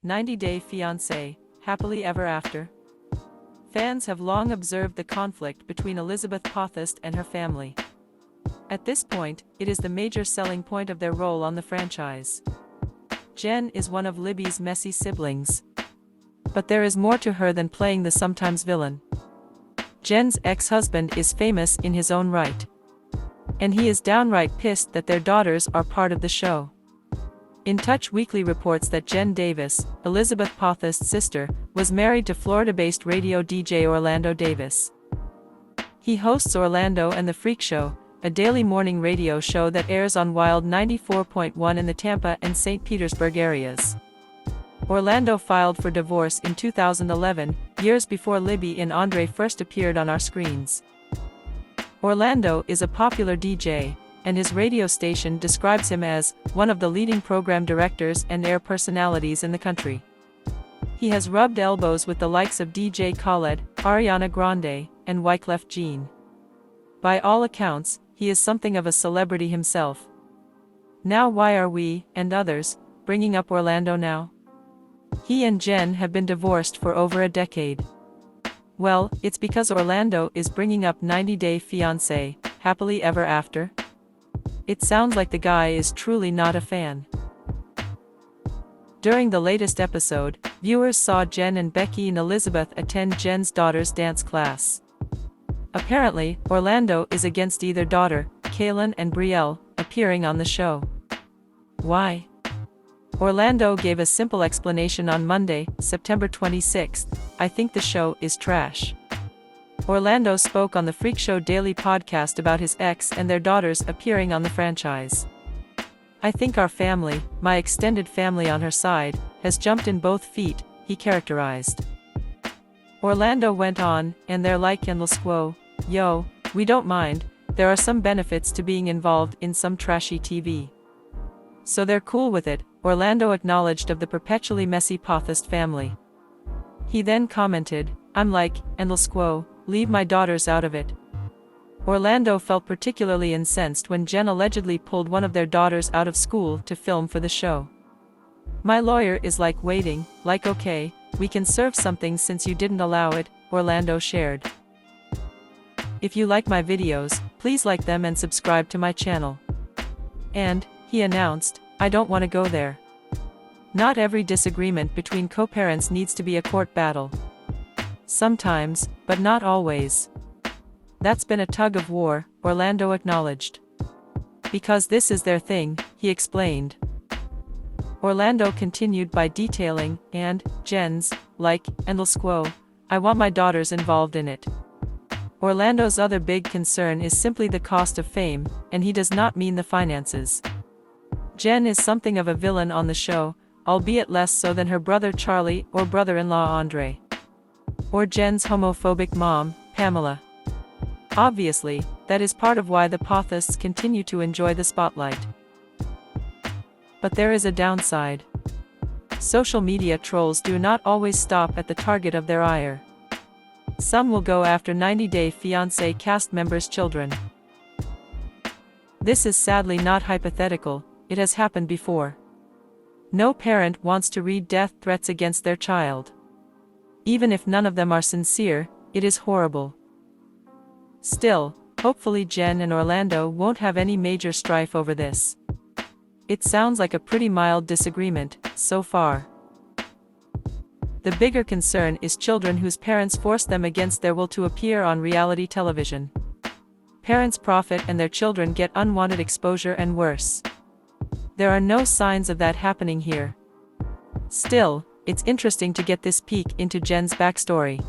90-Day Fiance, Happily Ever After. Fans have long observed the conflict between Elizabeth Potthast and her family. At this point, it is the major selling point of their role on the franchise. Jenn is one of Libby's messy siblings. But there is more to her than playing the sometimes villain. Jenn's ex-husband is famous in his own right. And he is downright pissed that their daughters are part of the show. In Touch Weekly reports that Jenn Davis, Elizabeth Potthast's sister, was married to Florida-based radio DJ Orlando Davis. He hosts Orlando and the Freak Show, a daily morning radio show that airs on Wild 94.1 in the Tampa and St. Petersburg areas. Orlando filed for divorce in 2011, years before Libby and Andre first appeared on our screens. Orlando is a popular DJ, and his radio station describes him as one of the leading program directors and air personalities in the country. He has rubbed elbows with the likes of DJ Khaled, Ariana Grande, and Wyclef Jean. By all accounts, he is something of a celebrity himself. Now why are we, and others, bringing up Orlando now? He and Jenn have been divorced for over a decade. Well, it's because Orlando is bringing up 90-Day Fiance, Happily Ever After. It sounds like the guy is truly not a fan. During the latest episode, viewers saw Jenn and Becky and Elizabeth attend Jenn's daughter's dance class. Apparently, Orlando is against either daughter, Kaylin and Brielle, appearing on the show. Why? Orlando gave a simple explanation on Monday, September 26. I think the show is trash. Orlando spoke on the Freak Show Daily podcast about his ex and their daughters appearing on the franchise. I think our family, my extended family on her side, has jumped in both feet, he characterized. Orlando went on, and they're like endless quo, yo, we don't mind, there are some benefits to being involved in some trashy TV. So they're cool with it, Orlando acknowledged of the perpetually messy Potthast family. He then commented, I'm like, endless quo, leave my daughters out of it. Orlando felt particularly incensed when Jenn allegedly pulled one of their daughters out of school to film for the show. My lawyer is like waiting, like okay, we can serve something since you didn't allow it, Orlando shared. If you like my videos, please like them and subscribe to my channel. And, he announced, I don't want to go there. Not every disagreement between co-parents needs to be a court battle. Sometimes, but not always. That's been a tug of war, Orlando acknowledged. Because this is their thing, he explained. Orlando continued by detailing, and, Jenn's, like, endless quo, I want my daughters involved in it. Orlando's other big concern is simply the cost of fame, and he does not mean the finances. Jenn is something of a villain on the show, albeit less so than her brother Charlie or brother-in-law Andre. Or Jenn's homophobic mom, Pamela. Obviously, that is part of why the Pothasts continue to enjoy the spotlight. But there is a downside. Social media trolls do not always stop at the target of their ire. Some will go after 90-Day Fiancé cast members' children. This is sadly not hypothetical, it has happened before. No parent wants to read death threats against their child. Even if none of them are sincere, it is horrible. Still, hopefully Jenn and Orlando won't have any major strife over this. It sounds like a pretty mild disagreement, so far. The bigger concern is children whose parents force them against their will to appear on reality television. Parents profit and their children get unwanted exposure and worse. There are no signs of that happening here. Still, it's interesting to get this peek into Jenn's backstory.